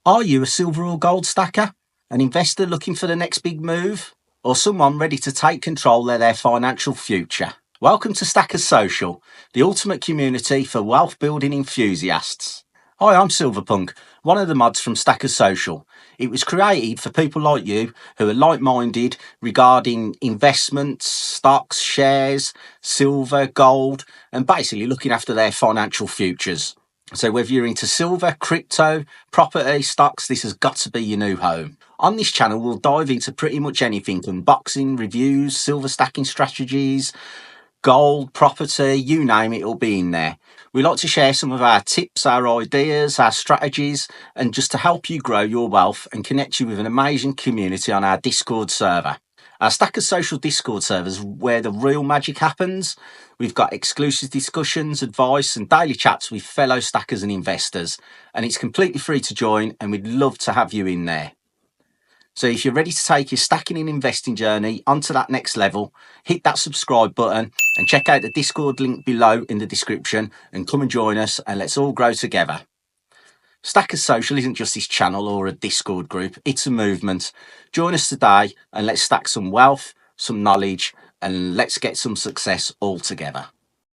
Are you a silver or gold stacker? An investor looking for the next big move? Or someone ready to take control of their financial future? Welcome to Stackers Social, the ultimate community for wealth building enthusiasts. Hi, I'm Silverpunk, one of the mods from Stackers Social. It was created for people like you who are like-minded regarding investments, stocks, shares, silver, gold, and basically looking after their financial futures. So whether you're into silver, crypto, property, stocks, this has got to be your new home. On this channel, we'll dive into pretty much anything: unboxing, reviews, silver stacking strategies, gold, property, you name it, it'll be in there. We like to share some of our tips, our ideas, our strategies, and just to help you grow your wealth and connect you with an amazing community on our Discord server. Our Stackers Social Discord server is where the real magic happens. We've got exclusive discussions, advice, and daily chats with fellow stackers and investors. And it's completely free to join, and we'd love to have you in there. So if you're ready to take your stacking and investing journey onto that next level, hit that subscribe button and check out the Discord link below in the description and come and join us and let's all grow together. Stackers Social isn't just this channel or a Discord group, it's a movement. Join us today and let's stack some wealth, some knowledge, and let's get some success all together.